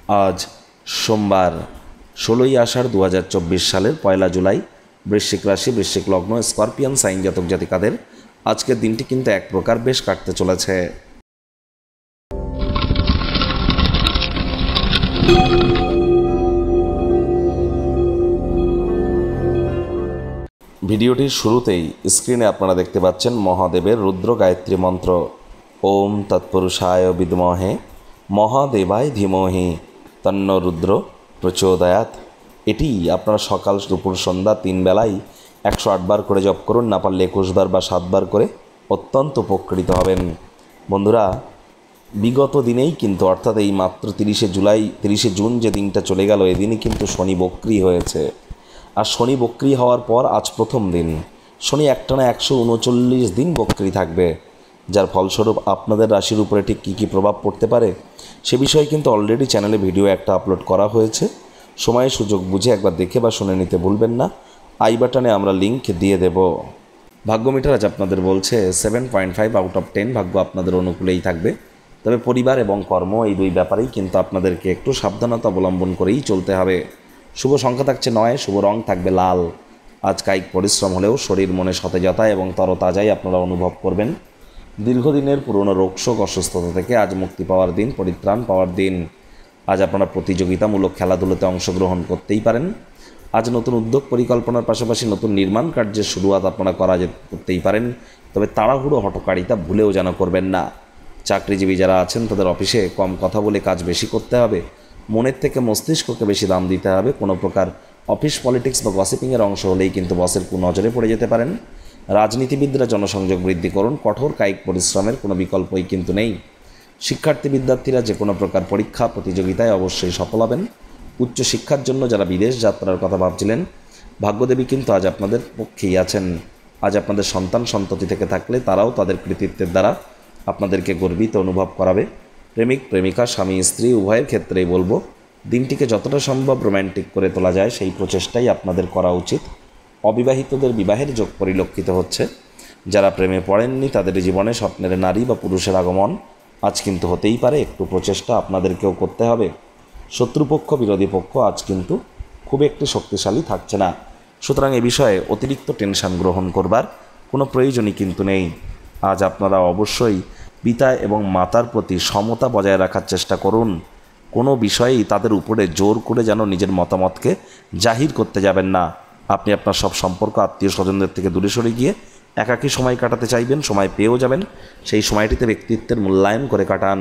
আজ সোমবার 16ই আষাঢ় 2024 সালের 1 জুলাই। বৃশ্চিক রাশি, বৃশ্চিক লগ্ন, স্করপিয়ান সাইন জাতক জাতিকাদের আজকের দিনটি কিন্তু এক প্রকার বেশ কাটতে চলেছে। ভিডিওটির শুরুতেই স্ক্রিনে আপনারা দেখতে পাচ্ছেন মহাদেবের রুদ্র গায়ত্রী মন্ত্র। ওম তৎপুরুষায় বিদ্মহে মহাদেবায় ধীমহি তন্ন রুদ্র প্রচোদয়াৎ। এটি আপনারা সকাল, দুপুর, সন্ধ্যা 3 বেলায় 108 বার করে জপ করুন। না পারলে 21 বার বা 7 বার করে অত্যন্ত উপকৃত হবেন। বন্ধুরা, বিগত দিনেই কিন্তু অর্থাৎ এই মাত্র 30শে জুন যে দিনটা চলে গেল, এদিনই কিন্তু শনি বক্রী হয়েছে। আর শনি বক্রী হওয়ার পর আজ প্রথম দিন। শনি একটানা 139 দিন বক্রী থাকবে, যার ফলস্বরূপ আপনাদের রাশির উপরে ঠিক কী কী প্রভাব পড়তে পারে সে বিষয়ে কিন্তু অলরেডি চ্যানেলে ভিডিও একটা আপলোড করা হয়েছে। সময় সুযোগ বুঝে একবার দেখে বা শুনে নিতে ভুলবেন না। আই বাটনে আমরা লিঙ্ক দিয়ে দেব। ভাগ্য মিটার আজ আপনাদের বলছে 7.5 আউট অফ 10 ভাগ্য আপনাদের অনুকূলেই থাকবে। তবে পরিবার এবং কর্ম এই দুই ব্যাপারেই কিন্তু আপনাদেরকে একটু সাবধানতা অবলম্বন করেই চলতে হবে। শুভ সংখ্যা থাকছে 9, শুভ রং থাকবে লাল। আজ কায়িক পরিশ্রম হলেও শরীর মনে সতেজতা এবং তরতাজাই আপনারা অনুভব করবেন। দীর্ঘদিনের পুরনো রোগশোক, অসুস্থতা থেকে আজ মুক্তি পাওয়ার দিন, পরিত্রাণ পাওয়ার দিন। আজ আপনারা প্রতিযোগিতামূলক খেলাধুলোতে অংশগ্রহণ করতেই পারেন। আজ নতুন উদ্যোগ পরিকল্পনার পাশাপাশি নতুন নির্মাণ কার্যের শুরুয়াত আপনারা করতেই পারেন। তবে তাড়াহুড়ো হঠকারিতা ভুলেও যেন করবেন না। চাকরিজীবী যারা আছেন তাদের অফিসে কম কথা বলে কাজ বেশি করতে হবে। মনের থেকে মস্তিষ্ককে বেশি দাম দিতে হবে। কোনো প্রকার অফিস পলিটিক্স বা গসিপিংয়ের অংশ হলেই কিন্তু বসের কুনজরে পড়ে যেতে পারেন। রাজনীতিবিদরা জনসংযোগ বৃদ্ধি করুন। কঠোর কায়িক পরিশ্রমের কোনো বিকল্পই কিন্তু নেই। শিক্ষার্থী বিদ্যার্থীরা যে কোনো প্রকার পরীক্ষা প্রতিযোগিতায় অবশ্যই সফল হবেন। উচ্চশিক্ষার জন্য যারা বিদেশ যাত্রার কথা ভাবছিলেন, ভাগ্যদেবী কিন্তু আজ আপনাদের পক্ষেই আছেন। আজ আপনাদের সন্তান সন্ততি থেকে থাকলে তারাও তাদের কৃতিত্বের দ্বারা আপনাদেরকে গর্বিত অনুভব করাবে। প্রেমিক প্রেমিকা, স্বামী স্ত্রী উভয়ের ক্ষেত্রেই বলবো, দিনটিকে যতটা সম্ভব রোম্যান্টিক করে তোলা যায় সেই প্রচেষ্টাই আপনাদের করা উচিত। অবিবাহিতদের বিবাহের যোগ পরিলক্ষিত হচ্ছে। যারা প্রেমে পড়েননি তাদের জীবনে স্বপ্নের নারী বা পুরুষের আগমন আজ কিন্তু হতেই পারে। একটু প্রচেষ্টা আপনাদেরকেও করতে হবে। শত্রুপক্ষ, বিরোধী পক্ষ আজ কিন্তু খুব একটি শক্তিশালী থাকছে না। সুতরাং এ বিষয়ে অতিরিক্ত টেনশন গ্রহণ করবার কোনো প্রয়োজনই কিন্তু নেই। আজ আপনারা অবশ্যই পিতা এবং মাতার প্রতি সমতা বজায় রাখার চেষ্টা করুন। কোনো বিষয়েই তাদের উপরে জোর করে যেন নিজের মতামতকে জাহির করতে যাবেন না। আপনি আপনার সব সম্পর্ক, আত্মীয় স্বজনদের থেকে দূরে সরে গিয়ে একাকী সময় কাটাতে চাইবেন। সময় পেয়েও যাবেন। সেই সময়টিতে ব্যক্তিত্বের মূল্যায়ন করে কাটান।